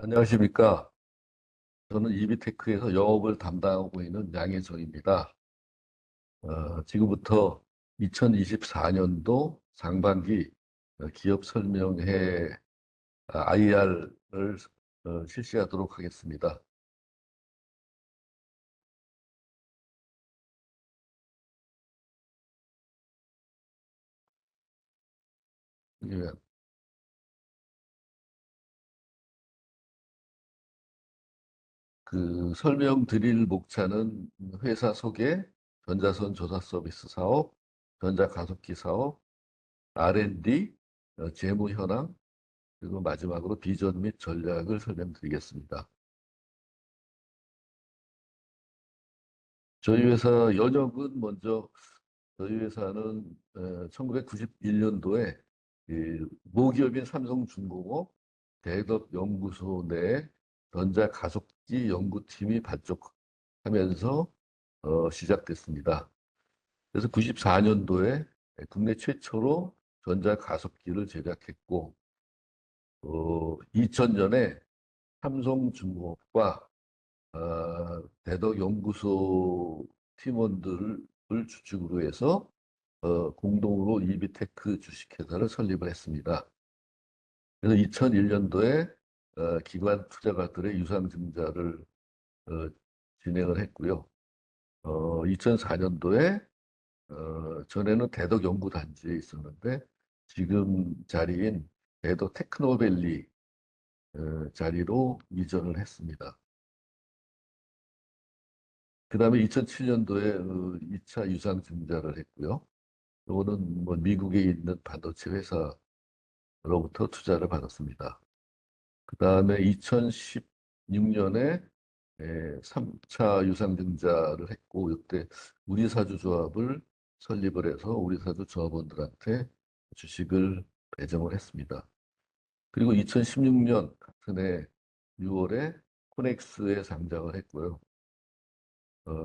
안녕하십니까. 저는 이비테크에서 영업을 담당하고 있는 양혜성입니다. 지금부터 2024년도 상반기 기업 설명회 IR을 실시하도록 하겠습니다. 예, 그 설명드릴 목차는 회사 소개, 전자선 조사 서비스 사업, 전자가속기 사업, R&D, 재무 현황, 그리고 마지막으로 비전 및 전략을 설명드리겠습니다. 저희 회사 연역은 먼저 저희 회사는 1991년도에 모기업인 삼성중공업 대덕연구소 내 전자가속기 연구팀이 발족하면서 시작됐습니다. 그래서 94년도에 국내 최초로 전자가속기를 제작했고 2000년에 삼성중공업과 대덕연구소 팀원들을 주축으로 해서 공동으로 이비테크 주식회사를 설립을 했습니다. 그래서 2001년도에 기관 투자가들의 유상증자를 어, 진행을 했고요. 2004년도에 전에는 대덕연구단지에 있었는데 지금 자리인 대덕 테크노밸리 자리로 이전을 했습니다. 그 다음에 2007년도에 2차 유상증자를 했고요. 이거는 뭐 미국에 있는 반도체 회사로부터 투자를 받았습니다. 그 다음에 2016년에 3차 유상증자를 했고, 이때 우리사주조합을 설립을 해서 우리사주 조합원들한테 주식을 배정을 했습니다. 그리고 2016년 같은 해 6월에 코넥스에 상장을 했고요.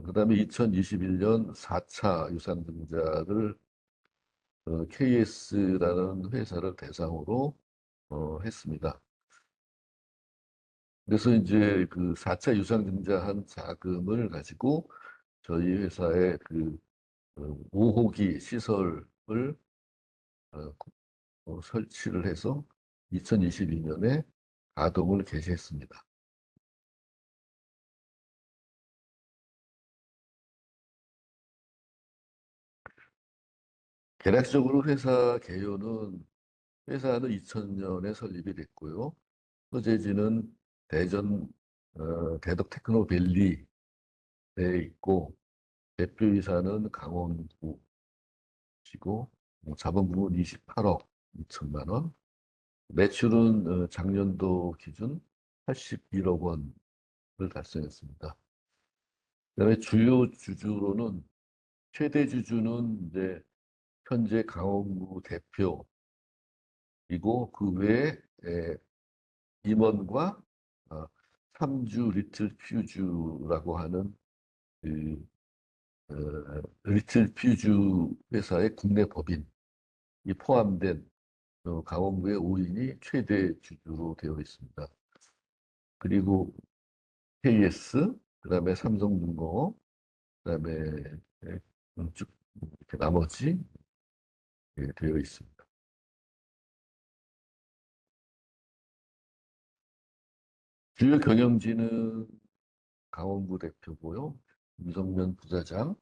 그다음에 2021년 4차 유상증자를 KS라는 회사를 대상으로 했습니다. 그래서 이제 그 4차 유상증자한 자금을 가지고 저희 회사의 그 5호기 시설을 어, 설치를 해서 2022년에 가동을 개시했습니다. 대략적으로 회사 개요는 회사는 2000년에 설립이 됐고요. 소재지는 대전 대덕 테크노밸리에 있고 대표이사는 강원구시고 자본금은 28억 2천만 원, 매출은 작년도 기준 81억 원을 달성했습니다. 그다음에 주요 주주로는 최대 주주는 이제 현재 강원구 대표이고 그 외에 임원과 어, 삼주 리틀 퓨즈라고 하는 그 리틀 퓨즈 회사의 국내 법인이 포함된 강원구의 5인이 최대 주주로 되어 있습니다. 그리고 KS, 그다음에 삼성중공업, 그다음에 쭉 이렇게 나머지 되어 있습니다. 주요 경영진은 강원구 대표고요, 김성면 부사장,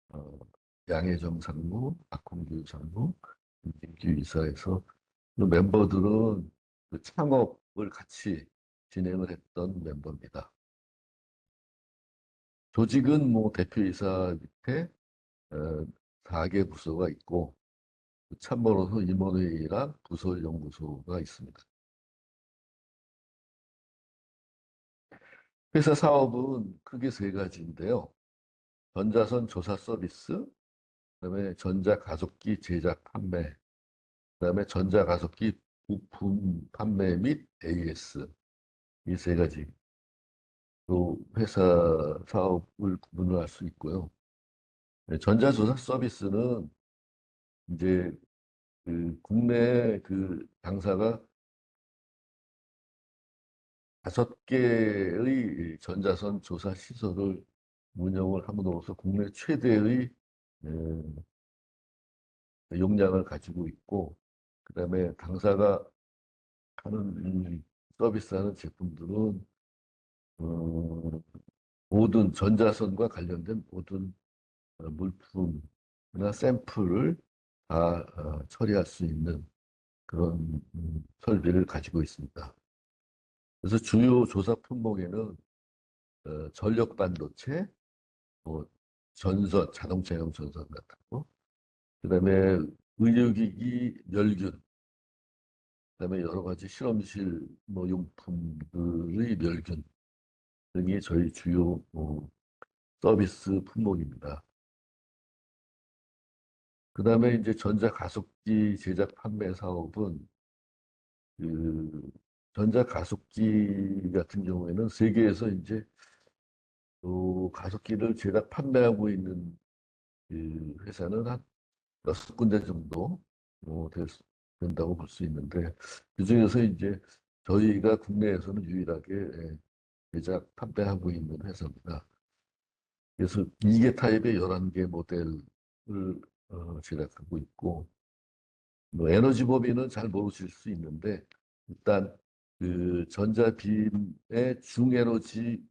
어, 양혜정 상무, 박홍규 상무, 김진규 이사에서 그 멤버들은 그 창업을 같이 진행을 했던 멤버입니다. 조직은 뭐 대표이사 밑에 어, 4개 부서가 있고 참모로서 임원회의랑 부설연구소가 있습니다. 회사 사업은 크게 세 가지인데요. 전자선 조사 서비스, 그다음에 전자가속기 제작 판매, 그다음에 전자가속기 부품 판매 및 AS 이 세 가지로 회사 사업을 구분을 할 수 있고요. 전자조사 서비스는 이제 그 국내 그 당사가 5개의 전자선 조사 시설을 운영을 함으로써 국내 최대의 용량을 가지고 있고, 그다음에 당사가 하는 서비스하는 제품들은 어, 모든 전자선과 관련된 모든 물품이나 샘플을 다 처리할 수 있는 그런 설비를 가지고 있습니다. 그래서 주요 조사 품목에는 전력 반도체, 뭐 전선, 자동차용 전선 같은 거, 그다음에 의료기기 멸균, 그다음에 여러 가지 실험실 뭐 용품들의 멸균 등이 저희 주요 서비스 품목입니다. 그다음에 이제 전자가속기 제작 판매 사업은 그 전자가속기 같은 경우에는 세계에서 이제 가속기를 제작 판매하고 있는 그 회사는 한 6군데 정도 된다고 볼 수 있는데, 그중에서 이제 저희가 국내에서는 유일하게 제작 판매하고 있는 회사입니다. 그래서 2개 타입의 11개 모델을 제작하고 있고, 뭐 에너지 범위는 잘 모르실 수 있는데, 일단 그 전자빔의 중에너지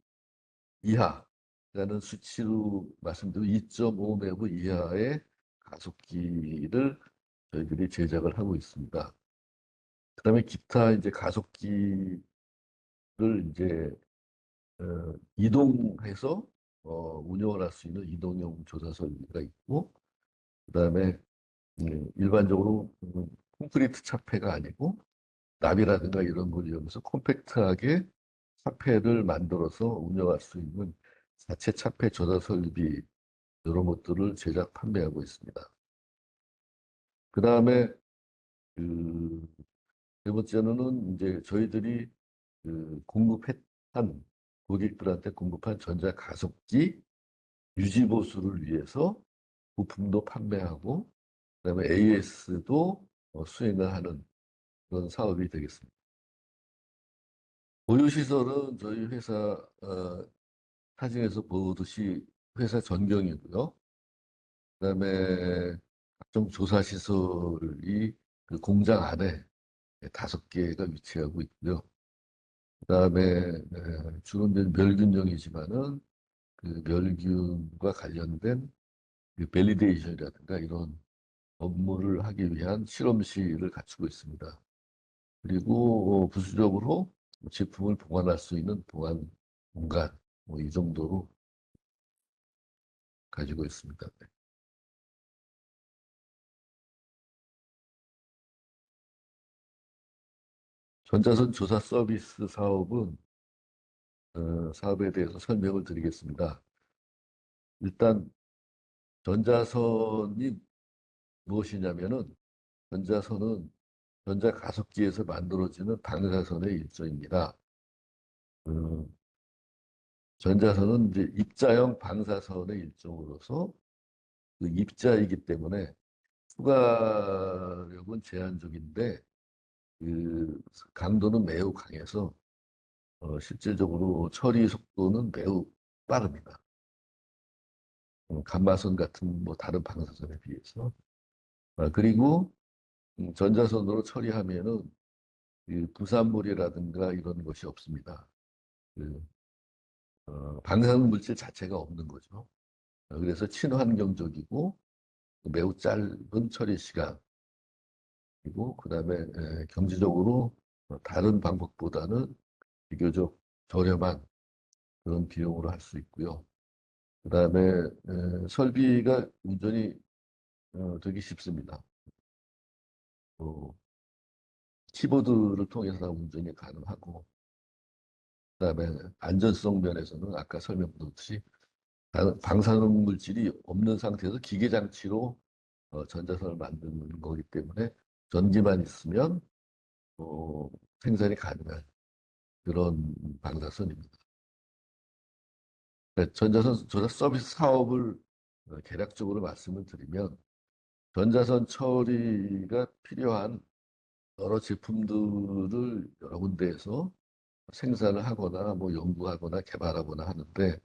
이하라는 수치로 말씀드린 2.5 매브 이하의 가속기를 저희들이 제작을 하고 있습니다. 그다음에 기타 이제 가속기를 이제 이동해서 운영을 할 수 있는 이동용 조사 설비가 있고, 그다음에 일반적으로 콘크리트 차폐가 아니고 나비라든가 이런 걸 이용해서 콤팩트하게 차폐를 만들어서 운영할 수 있는 자체 차폐 조사 설비, 이런 것들을 제작 판매하고 있습니다. 그다음에 그 세 번째로는 이제 저희들이 공급한 고객들한테 공급한 전자 가속기 유지 보수를 위해서 부품도 판매하고, 그다음에 AS도 수행을 하는 그런 사업이 되겠습니다. 보유시설은 저희 회사 사진에서 보듯이 회사 전경이고요. 그다음에 각종 조사 시설이 그 공장 안에 5개가 위치하고 있고요. 그다음에 주로 이제 멸균용이지만은 그 멸균과 관련된 그 밸리데이션이라든가 이런 업무를 하기 위한 실험실을 갖추고 있습니다. 그리고 부수적으로 제품을 보관할 수 있는 보관 공간, 뭐 이 정도로 가지고 있습니다. 네. 전자선 조사 서비스 사업은 사업에 대해서 설명을 드리겠습니다. 일단 전자선이 무엇이냐면은, 전자선은 전자가속기에서 만들어지는 방사선의 일종입니다. 음, 전자선은 이제 입자형 방사선의 일종으로서 그 입자이기 때문에 추가력은 제한적인데 그 강도는 매우 강해서 실질적으로 처리 속도는 매우 빠릅니다. 감마선 같은 뭐 다른 방사선에 비해서. 그리고 전자선으로 처리하면은 그 부산물이라든가 이런 것이 없습니다. 그, 방사능 물질 자체가 없는 거죠. 그래서 친환경적이고 매우 짧은 처리 시간, 그리고 그다음에 경제적으로 다른 방법보다는 비교적 저렴한 그런 비용으로 할 수 있고요. 그다음에 설비가 운전이 되기 쉽습니다. 어, 키보드를 통해서 운전이 가능하고, 그다음에 안전성 면에서는 아까 설명드렸듯이 방사능 물질이 없는 상태에서 기계 장치로 전자선을 만드는 거기 때문에 전기만 있으면 어, 생산이 가능한 그런 방사선입니다. 네, 전자선 조사 서비스 사업을 개략적으로 말씀을 드리면, 전자선 처리가 필요한 여러 제품들을 여러 군데에서 생산을 하거나 뭐 연구하거나 개발하거나 하는데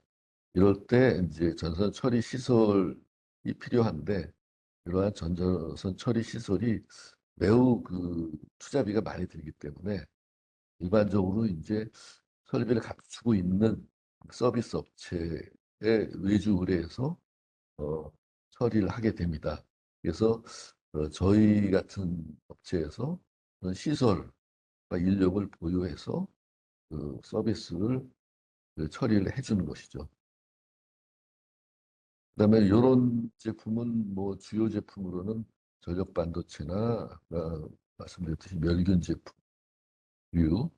이럴 때 이제 전선 처리 시설이 필요한데 이러한 전자선 처리 시설이 매우 그 투자비가 많이 들기 때문에 일반적으로 이제 설비를 갖추고 있는 서비스 업체에 외주 의뢰해서 어, 처리를 하게 됩니다. 그래서 저희 같은 업체에서 그런 시설과 인력을 보유해서 그 서비스를 그 처리를 해주는 것이죠. 그다음에 이런 제품은 뭐 주요 제품으로는 전력 반도체나 아까 말씀드렸듯이 멸균 제품류,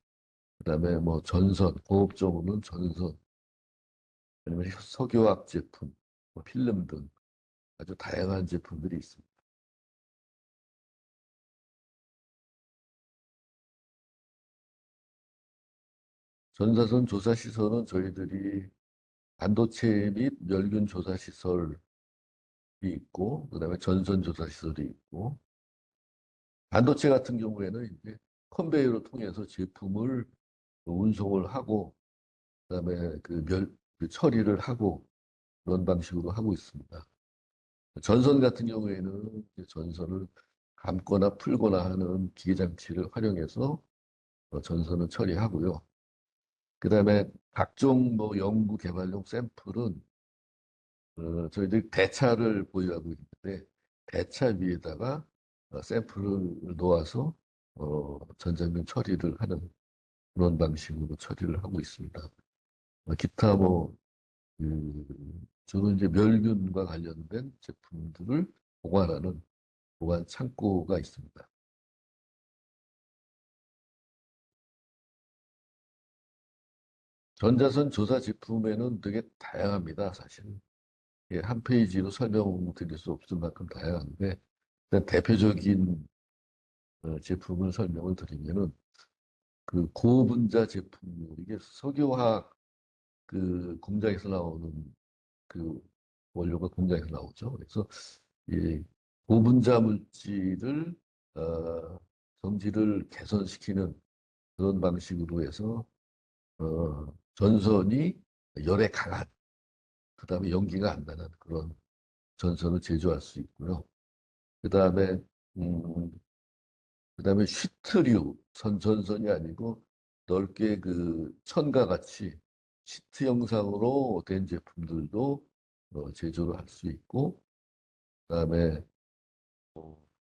그다음에 뭐 전선, 공업적으로는 전선, 아니면 석유화학 제품, 뭐 필름 등 아주 다양한 제품들이 있습니다. 전사선 조사 시설은 저희들이 반도체 및 멸균 조사 시설이 있고, 그다음에 전선 조사 시설이 있고, 반도체 같은 경우에는 이제 컨베이어를 통해서 제품을 운송을 하고, 그다음에 그 처리를 하고 그런 방식으로 하고 있습니다. 전선 같은 경우에는 이제 전선을 감거나 풀거나 하는 기계 장치를 활용해서 전선을 처리하고요. 그다음에 각종 뭐 연구 개발용 샘플은 저희들이 대차를 보유하고 있는데 대차 위에다가 샘플을 놓아서 전자면 처리를 하는 그런 방식으로 처리를 하고 있습니다. 기타 뭐 주로 이제 멸균과 관련된 제품들을 보관하는 보관 창고가 있습니다. 전자선 조사 제품에는 되게 다양합니다, 사실은. 예, 한 페이지로 설명드릴 수 없을 만큼 다양한데, 일단 대표적인 제품을 설명을 드리면은, 그 고분자 제품, 이게 석유화학 그 공장에서 나오는 그 원료가 공장에서 나오죠. 그래서 이 고분자 물질을 성질을 개선시키는 그런 방식으로 해서 전선이 열에 강한, 그다음에 연기가 안 나는 그런 전선을 제조할 수 있고요. 그다음에 음, 그다음에 시트류 전선이 아니고 넓게 그 천과 같이 시트 형상으로 된 제품들도 제조를 할 수 있고, 그다음에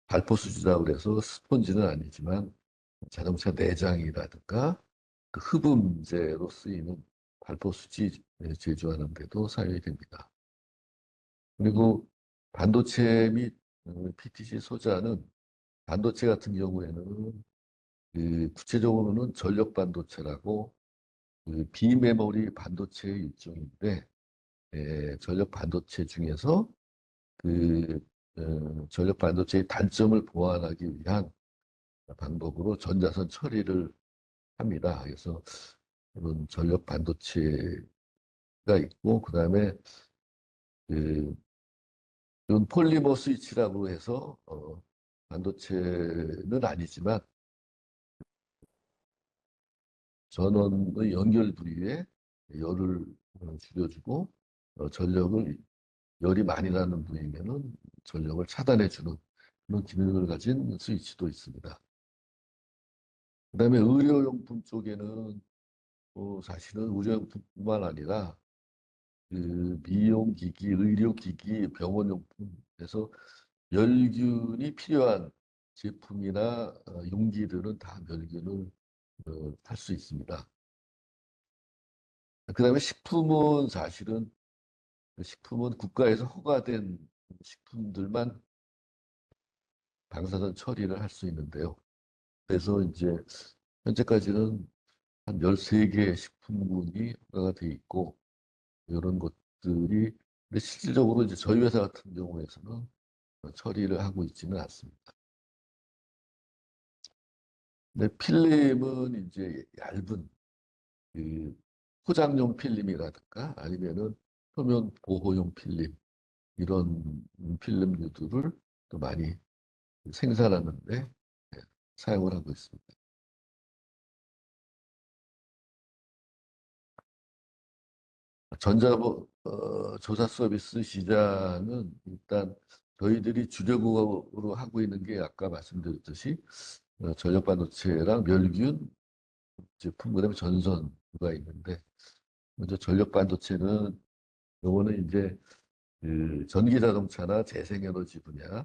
발포 수지라고 그래서 스펀지는 아니지만 자동차 내장이라든가 그 흡음재로 쓰이는 발포 수지 제조하는 데도 사용이 됩니다. 그리고 반도체 및 PTC 소자는 반도체 같은 경우에는 그 구체적으로는 전력 반도체라고 그 비메모리 반도체의 일종인데 전력 반도체 중에서 그 전력 반도체의 단점을 보완하기 위한 방법으로 전자선 처리를 합니다. 그래서 그런 전력 반도체가 있고 그다음에 그 이건 폴리머 스위치라고 해서 반도체는 아니지만 전원의 연결 부위에 열을 줄여주고 전력을 열이 많이 나는 부위면은 전력을 차단해주는 그런 기능을 가진 스위치도 있습니다. 그다음에 의료용품 쪽에는 사실은 의료용품뿐만 아니라 그 미용기기, 의료기기, 병원용품에서 멸균이 필요한 제품이나 용기들은 다 멸균을 할 수 있습니다. 그다음에 식품은 국가에서 허가된 식품들만 방사선 처리를 할 수 있는데요. 그래서 이제 현재까지는 한 13개 식품군이 허가가 돼 있고 이런 것들이 근데 실질적으로 이제 저희 회사 같은 경우에서는 처리를 하고 있지는 않습니다. 근데 필름은 이제 얇은 그 포장용 필름이라든가 아니면은 표면 보호용 필름 이런 필름류들을 또 많이 생산하는데 사용을 하고 있습니다. 조사 서비스 시장은 일단 저희들이 주력으로 하고 있는 게 아까 말씀드렸듯이 전력 반도체랑 멸균 제품, 그다음에 전선가 있는데 먼저 전력 반도체는 요거는 이제 그 전기 자동차나 재생에너지 분야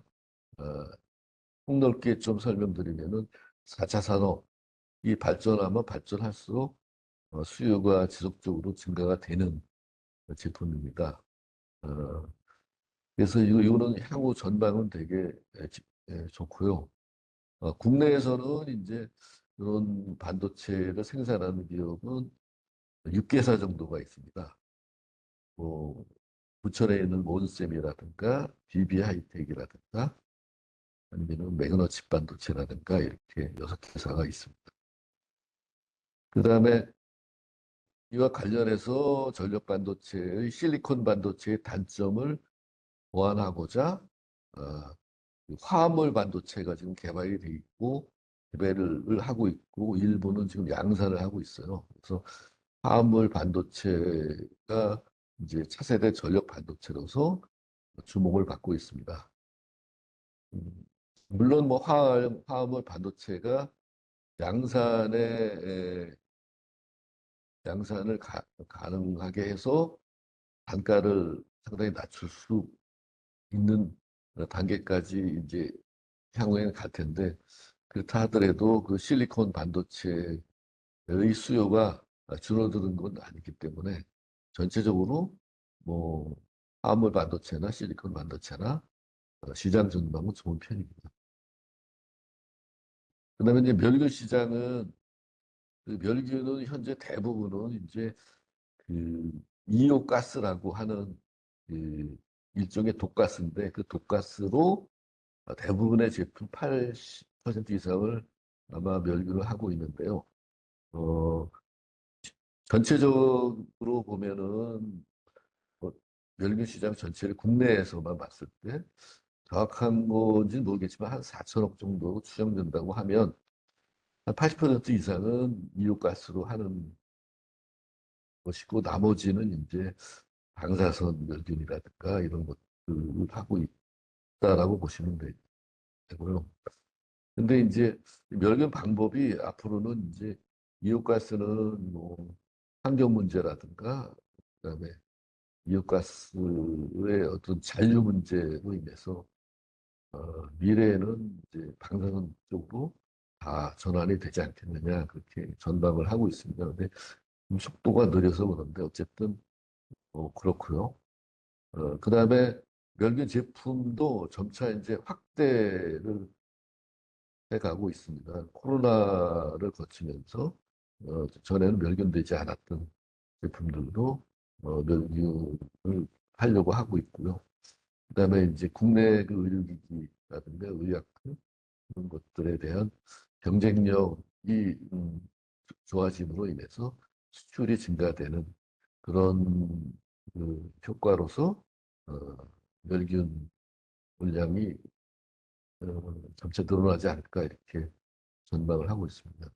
폭넓게 좀 설명드리면은 4차 산업이 발전하면 발전할수록 수요가 지속적으로 증가가 되는 제품입니다. 어, 그래서 이거는 향후 전망은 되게 좋고요. 국내에서는 이제 이런 반도체를 생산하는 기업은 6개사 정도가 있습니다. 뭐 부천에 있는 몬셈이라든가 BB하이텍이라든가 아니면 매그너칩 반도체라든가 이렇게 6개사가 있습니다. 그다음에 이와 관련해서 전력 반도체의 실리콘 반도체의 단점을 보완하고자 어, 화합물 반도체가 지금 개발이 돼 있고 개발을 하고 있고 일부는 지금 양산을 하고 있어요. 그래서 화합물 반도체가 이제 차세대 전력 반도체로서 주목을 받고 있습니다. 음, 물론 뭐 화합물 반도체가 양산에 양산을 가능하게 해서 단가를 상당히 낮출 수 있는 단계까지 이제 향후에는 갈 텐데 그렇다 하더라도 그 실리콘 반도체의 수요가 줄어드는 건 아니기 때문에 전체적으로 뭐 화물 반도체나 실리콘 반도체나 시장 전망은 좋은 편입니다. 그다음에 이제 멸균 시장은 그 멸균은 현재 대부분은 이제 그 이오가스라고 하는 그 일종의 독가스인데 그 독가스로 대부분의 제품 80% 이상을 아마 멸균을 하고 있는데요. 어, 전체적으로 보면은 뭐 멸균 시장 전체를 국내에서만 봤을 때 정확한 건지는 모르겠지만 한 4천억 정도 추정된다고 하면 한 80% 이상은 이오가스로 하는 것이고 나머지는 이제 방사선 멸균이라든가 이런 것들을 하고 있다라고 보시면 되고요. 근데 이제 멸균 방법이 앞으로는 이제 이웃가스는 뭐 환경 문제라든가 그다음에 이웃가스의 어떤 잔류 문제로 인해서 미래에는 이제 방사선 쪽으로 다 전환이 되지 않겠느냐 그렇게 전망을 하고 있습니다. 근데 좀 속도가 느려서 그런데 어쨌든 그렇고요. 그다음에 멸균 제품도 점차 이제 확대를 해가고 있습니다. 코로나를 거치면서 전에는 멸균되지 않았던 제품들도 멸균을 하려고 하고 있고요. 그다음에 이제 국내 그 의료기기라든가 의약품 그런 것들에 대한 경쟁력이 좋아짐으로 인해서 수출이 증가되는 그런 그 효과로서 어, 멸균 물량이 점차 늘어나지 않을까 이렇게 전망을 하고 있습니다.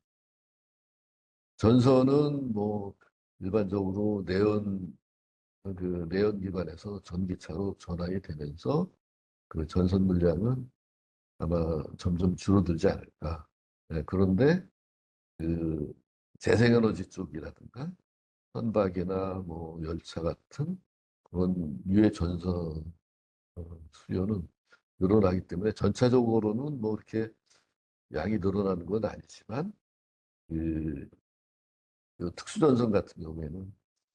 전선은 뭐 일반적으로 내연 기관에서 전기차로 전환이 되면서 그 전선 물량은 아마 점점 줄어들지 않을까. 네, 그런데 그 재생에너지 쪽이라든가 선박이나 뭐 열차 같은 그런 유해 전선 수요는 늘어나기 때문에 전체적으로는 뭐 이렇게 양이 늘어나는 건 아니지만 그 특수전선 같은 경우에는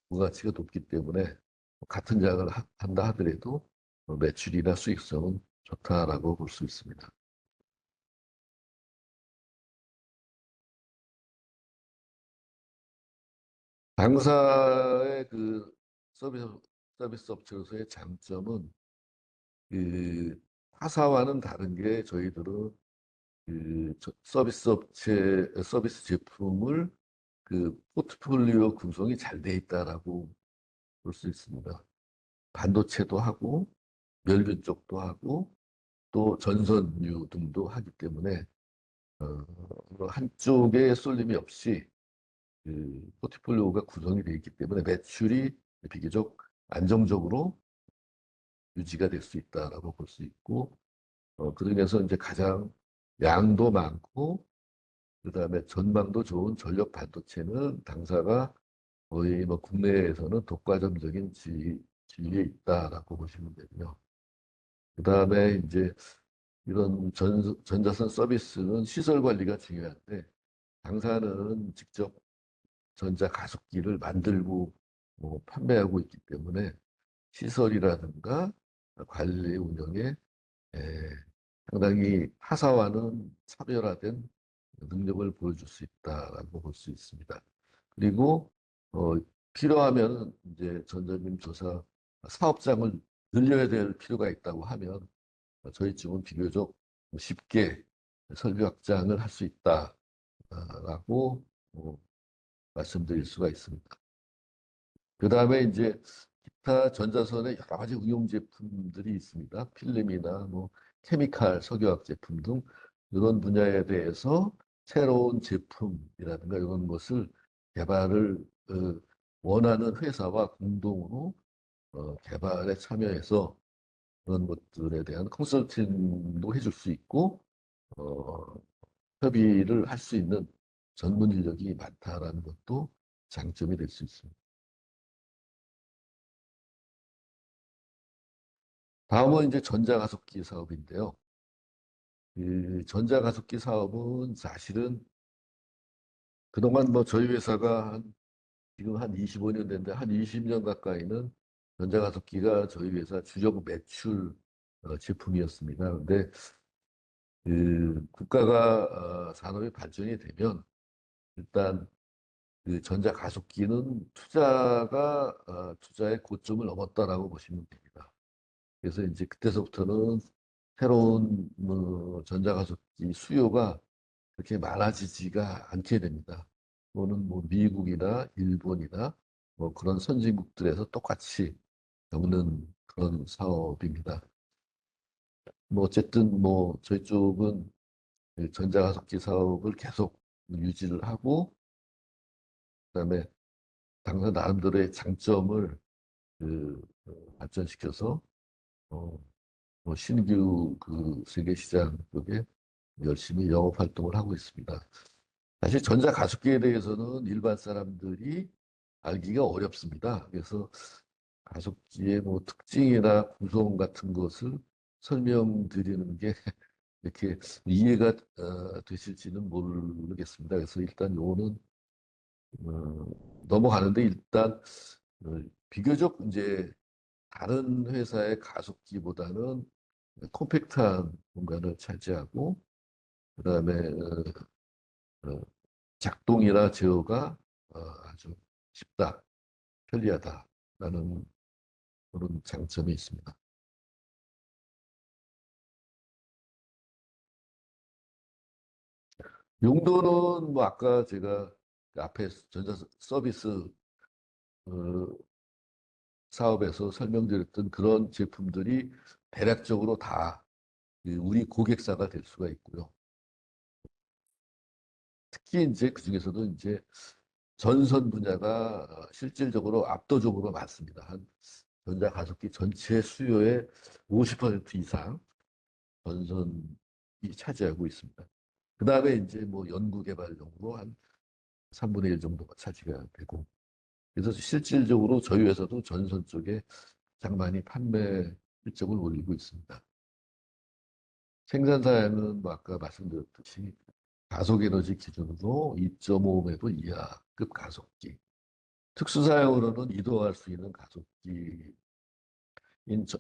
부가치가 높기 때문에 같은 장을 한다 하더라도 매출이나 수익성은 좋다라고 볼 수 있습니다. 당사의 그 서비스, 서비스 업체로서의 장점은 그 타사와는 다른 게 저희들은 그 서비스 업체, 서비스 제품을 그 포트폴리오 구성이 잘 돼 있다라고 볼 수 있습니다. 반도체도 하고 멸균 쪽도 하고 또 전선유 등도 하기 때문에 한쪽에 쏠림이 없이 그 포트폴리오가 구성이 되어 있기 때문에 매출이 비교적 안정적으로 유지가 될 수 있다라고 볼 수 있고, 그중에서 이제 가장 양도 많고, 그다음에 전망도 좋은 전력 반도체는 당사가 거의 뭐 국내에서는 독과점적인 지위에 있다라고 보시면 되고요. 그다음에 이제 이런 전자선 서비스는 시설 관리가 중요한데 당사는 직접 전자 가속기를 만들고 뭐 판매하고 있기 때문에 시설이라든가 관리 운영에 에, 상당히 타사와는 차별화된 능력을 보여줄 수 있다라고 볼 수 있습니다. 그리고 어, 필요하면 이제 전자님 조사 사업장을 늘려야 될 필요가 있다고 하면 저희 쪽은 비교적 쉽게 설비 확장을 할 수 있다라고 말씀드릴 수가 있습니다. 그 다음에 이제 기타 전자선의 여러 가지 응용 제품들이 있습니다. 필름이나 뭐 케미칼, 석유화학 제품 등 이런 분야에 대해서 새로운 제품이라든가 이런 것을 개발을 원하는 회사와 공동으로 개발에 참여해서 그런 것들에 대한 컨설팅도 해줄 수 있고 어, 협의를 할 수 있는 전문 인력이 많다라는 것도 장점이 될 수 있습니다. 다음은 이제 전자가속기 사업인데요. 이 전자가속기 사업은 사실은 그동안 뭐 저희 회사가 지금 한 25년 됐는데 한 20년 가까이는 전자가속기가 저희 회사 주력 매출 제품이었습니다. 근데 그 국가가 산업이 발전이 되면 일단 그 전자가속기는 투자의 고점을 넘었다라고 보시면 됩니다. 그래서 이제 그때서부터는 새로운 전자가속기 수요가 그렇게 많아지지가 않게 됩니다. 또는 뭐 미국이나 일본이나 뭐 그런 선진국들에서 똑같이 겪는 그런 사업입니다. 뭐 어쨌든 뭐 저희 쪽은 전자가속기 사업을 계속 유지를 하고 그다음에 당사 나름대로의 장점을 발전시켜서 어, 뭐 신규 그 세계 시장 쪽에 열심히 영업 활동을 하고 있습니다. 사실 전자 가속기에 대해서는 일반 사람들이 알기가 어렵습니다. 그래서 가속기의 뭐 특징이나 구성 같은 것을 설명드리는 게 이렇게 이해가 되실지는 모르겠습니다. 그래서 일단 요거는 어, 넘어가는데 일단 어, 비교적 이제 다른 회사의 가속기보다는 컴팩트한 공간을 차지하고 그다음에 작동이나 제어가 아주 쉽다, 편리하다라는 그런 장점이 있습니다. 용도는 뭐 아까 제가 그 앞에 전자 서비스 어, 사업에서 설명드렸던 그런 제품들이 대략적으로 다 우리 고객사가 될 수가 있고요. 특히 이제 그중에서도 이제 전선 분야가 실질적으로 압도적으로 많습니다. 한 전자 가속기 전체 수요의 50% 이상 전선이 차지하고 있습니다. 그 다음에 이제 뭐 연구 개발용으로 한 3분의 1 정도가 차지가 되고 그래서 실질적으로 저희 회사도 전선 쪽에 가장 많이 판매 실적을 올리고 있습니다. 생산 사양은 뭐 아까 말씀드렸듯이 가속 에너지 기준으로 2.5매도 이하급 가속기. 특수 사양으로는 이동할 수 있는 가속기,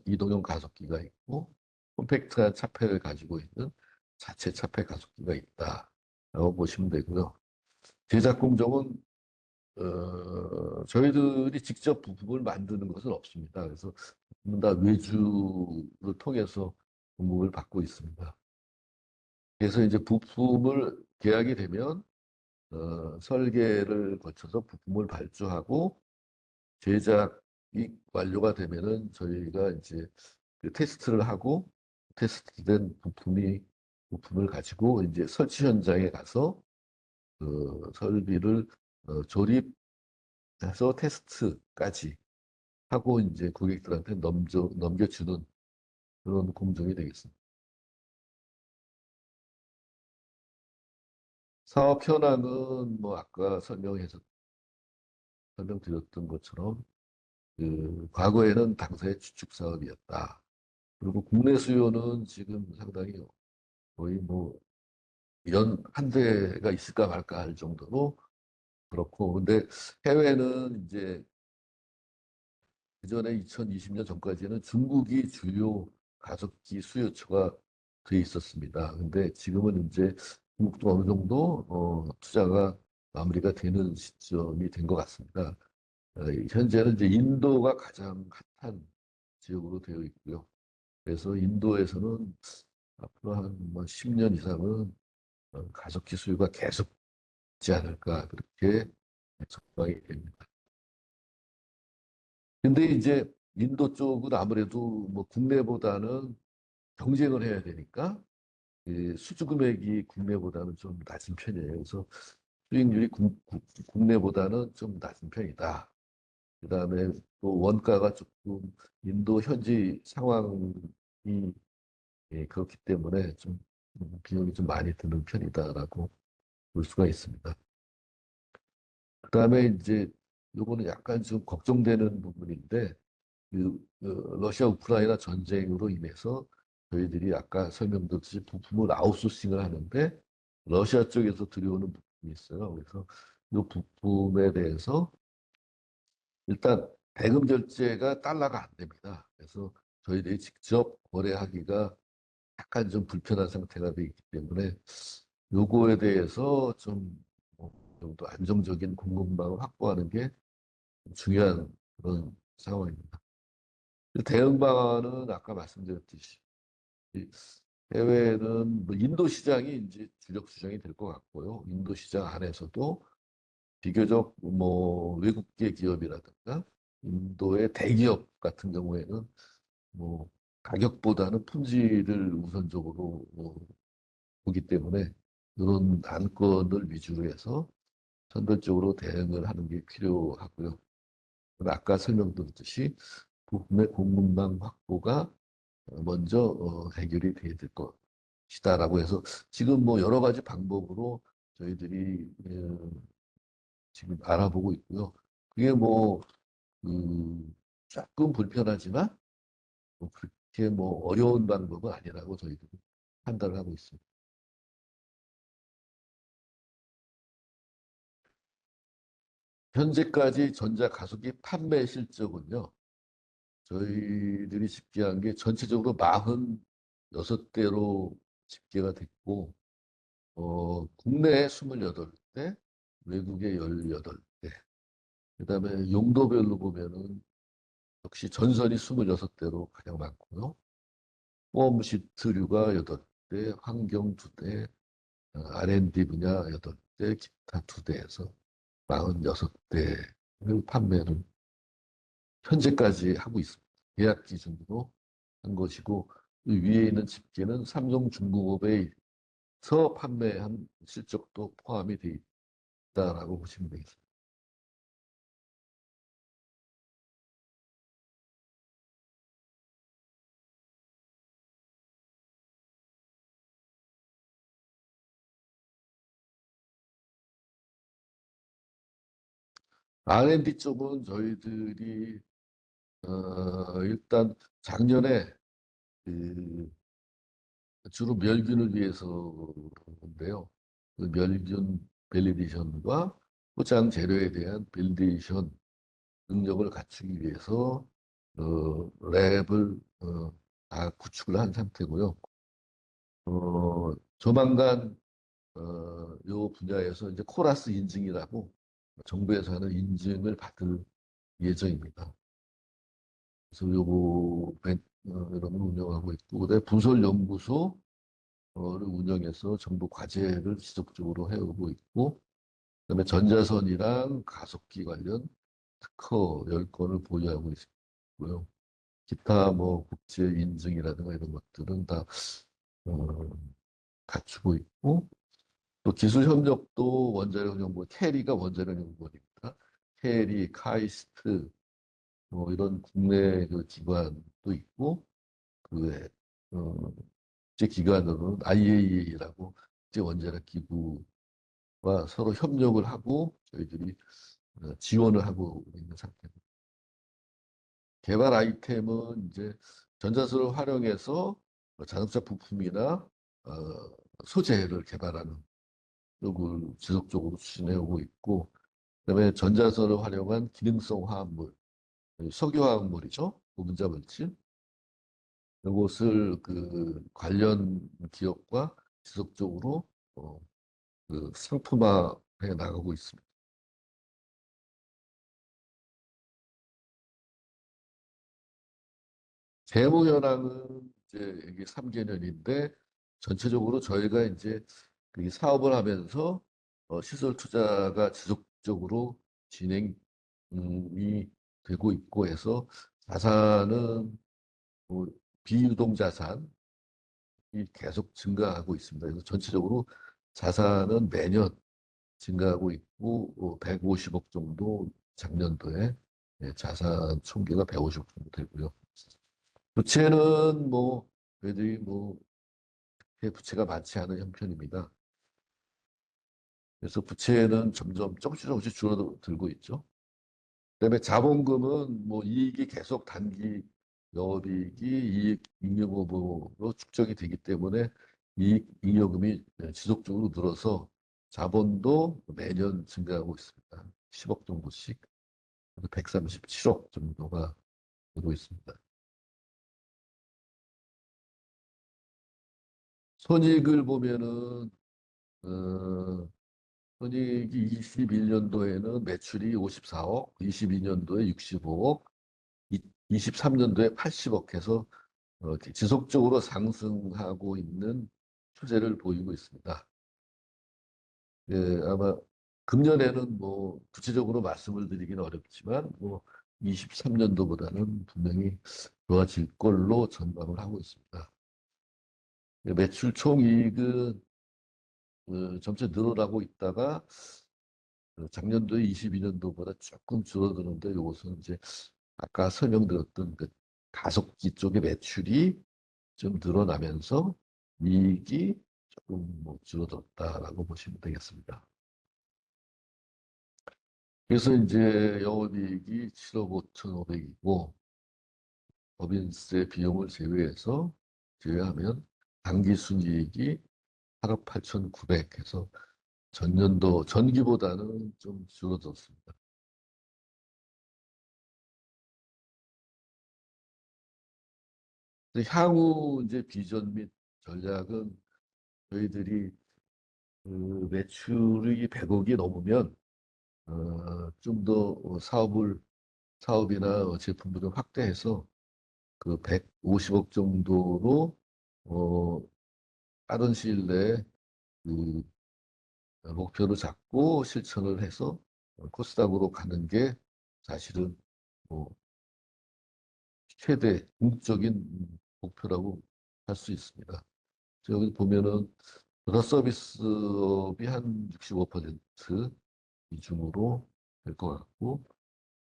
이동용 가속기가 있고 콤팩트한 차폐를 가지고 있는 자체 차폐 가속기가 있다라고 보시면 되고요. 제작 공정은 저희들이 직접 부품을 만드는 것은 없습니다. 그래서 전부 다 외주를 통해서 공급을 받고 있습니다. 그래서 이제 부품을 계약이 되면 설계를 거쳐서 부품을 발주하고 제작이 완료가 되면은 저희가 이제 그 테스트를 하고 테스트된 부품을 가지고 이제 설치 현장에 가서 그 설비를 조립해서 테스트까지 하고 이제 고객들한테 넘겨주는 그런 공정이 되겠습니다. 사업 현황은 뭐 아까 설명드렸던 것처럼 과거에는 당사의 주축 사업이었다. 그리고 국내 수요는 지금 상당히 거의 뭐 한 대가 있을까 말까 할 정도로 그렇고, 근데 해외는 이제 그전에 2020년 전까지는 중국이 주요 가습기 수요처가 돼 있었습니다. 근데 지금은 이제 중국도 어느 정도 투자가 마무리가 되는 시점이 된 것 같습니다. 현재는 이제 인도가 가장 핫한 지역으로 되어 있고요. 그래서 인도에서는 앞으로 한뭐 10년 이상은 가습기 수요가 계속 있지 않을까 그렇게 전망이 됩니다. 근데 이제 인도 쪽은 아무래도 뭐 국내보다는 경쟁을 해야 되니까 수주 금액이 국내보다는 좀 낮은 편이에요. 그래서 수익률이 국내보다는 좀 낮은 편이다. 그다음에 또 원가가 조금 인도 현지 상황이 그렇기 때문에 좀 비용이 좀 많이 드는 편이다라고 볼 수가 있습니다. 그다음에 이제 요거는 약간 좀 걱정되는 부분인데 러시아 우크라이나 전쟁으로 인해서 저희들이 아까 설명드렸듯이 부품을 아웃소싱을 하는데 러시아 쪽에서 들여오는 부품이 있어요. 그래서 이 부품에 대해서 일단 대금 결제가 달러가 안 됩니다. 그래서 저희들이 직접 거래하기가 약간 좀 불편한 상태가 돼 있기 때문에 요거에 대해서 좀 뭐, 정도 안정적인 공급망을 확보하는 게 중요한 그런 상황입니다. 대응 방안은 아까 말씀드렸듯이 해외는 뭐 인도 시장이 이제 주력 시장이 될 것 같고요. 인도 시장 안에서도 비교적 뭐 외국계 기업이라든가 인도의 대기업 같은 경우에는 뭐 가격보다는 품질을 우선적으로 보기 때문에 이런 안건을 위주로 해서 선별적으로 대응을 하는 게 필요하고요. 아까 설명드렸듯이 부품의 공급망 확보가 먼저 해결이 돼야 될 것이다라고 해서 지금 뭐 여러 가지 방법으로 저희들이 지금 알아보고 있고요. 그게 뭐 조금 불편하지만 뭐 그렇게 뭐 어려운 방법은 아니라고 저희들이 판단을 하고 있습니다. 현재까지 전자가속기 판매 실적은요. 저희들이 집계한 게 전체적으로 46대로 집계가 됐고 국내에 28대, 외국에 18대. 그다음에 용도별로 보면은 역시 전선이 26대로 가장 많고요. 폼 시트류가 8대, 환경 2대, R&D 분야 8대, 기타 2대에서 46대를 판매를 현재까지 하고 있습니다. 계약 기준으로 한 것이고 그 위에 있는 집계는 삼성중공업에서 판매한 실적도 포함이 되어 있다라고 보시면 되겠습니다. R&D 쪽은 저희들이 일단 작년에 그 주로 멸균을 위해서인데요. 그 멸균 밸리데이션과 포장 재료에 대한 밸리데이션 능력을 갖추기 위해서 랩을 다 구축을 한 상태고요. 조만간 요 분야에서 이제 코라스 인증이라고 정부에서 하는 인증을 받을 예정입니다. 그래서 이런 걸 운영하고 있고, 그다음에 부설연구소를 운영해서 정부 과제를 지속적으로 해오고 있고, 그다음에 전자선이랑 가속기 관련 특허 10건을 보유하고 있고요. 기타 뭐 국제 인증이라든가 이런 것들은 다 어, 갖추고 있고, 또 기술 협력도 원자력 연구원, 캐리가 원자력 연구원입니다. 캐리, 카이스트, 뭐 이런 국내 그 기관도 있고 그 외에 국제 기관으로는 IAEA라고 국제 원자력 기구와 서로 협력을 하고 저희들이 지원을 하고 있는 상태입니다. 개발 아이템은 이제 전자수를 활용해서 자동차 부품이나 어, 소재를 개발하는 쪽을 지속적으로 추진해 오고 있고, 그다음에 전자선을 활용한 기능성 화합물, 석유화학물이죠. 고분자 물질. 이것을 그 관련 기업과 지속적으로 어, 그 상품화해 나가고 있습니다. 재무 현황은 이제 이게 3개년인데 전체적으로 저희가 이제 그 사업을 하면서 시설 투자가 지속적으로 진행이 되고 있고 해서 자산은 뭐 비유동 자산이 계속 증가하고 있습니다. 그래서 전체적으로 자산은 매년 증가하고 있고 150억 정도 작년도에 자산 총계가 150억 정도 되고요. 부채는 뭐 저희들이 뭐 부채가 많지 않은 형편입니다. 그래서 부채는 점점 조금씩 줄어들고 있죠. 그다음에 자본금은 뭐 이익이 계속 단기 영업이익이 이익 잉여금으로 축적이 되기 때문에 이익 잉여금이 지속적으로 늘어서 자본도 매년 증가하고 있습니다. 10억 정도씩 137억 정도가 되고 있습니다. 손익을 보면은 어, 손익이 21년도에는 매출이 54억, 22년도에 65억, 23년도에 80억 해서 이렇게 지속적으로 상승하고 있는 추세를 보이고 있습니다. 예, 아마 금년에는 뭐 구체적으로 말씀을 드리기는 어렵지만 뭐 23년도보다는 분명히 좋아질 걸로 전망을 하고 있습니다. 예, 매출 총이익은 점차 늘어나고 있다가 작년도에 22년도보다 조금 줄어드는데 이것은 이제 아까 설명드렸던 그 가속기 쪽의 매출이 좀 늘어나면서 이익이 조금 뭐 줄어들었다라고 보시면 되겠습니다. 그래서 이제 영업이익이 7억 5,500이고 법인세 비용을 제외하면 당기순이익이 8억 8,900 해서 전년도 전기보다는 좀 줄어들었습니다. 근데 향후 이제 비전 및 전략은 저희들이 그 매출이 100억이 넘으면 좀 더 사업이나 제품들을 확대해서 그 150억 정도로 어, 빠른 시일 내에 그 목표를 잡고 실천을 해서 코스닥으로 가는 게 사실은 뭐 최대 궁극적인 목표라고 할 수 있습니다. 여기 보면은 여타 서비스업이 한 65% 비중으로 될 것 같고,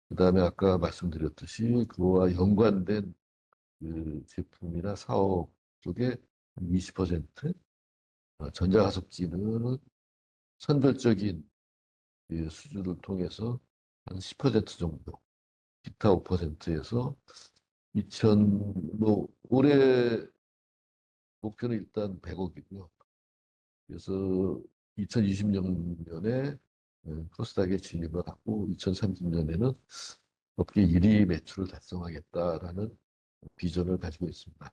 그 다음에 아까 말씀드렸듯이 그와 연관된 그 제품이나 사업 쪽에 한 20%, 전자가습기는 선별적인 그 수주를 통해서 한 10% 정도, 기타 5%에서 뭐 올해 목표는 일단 100억이고요. 그래서 2020년에 코스닥에 진입을 하고 2030년에는 업계 1위 매출을 달성하겠다라는 비전을 가지고 있습니다.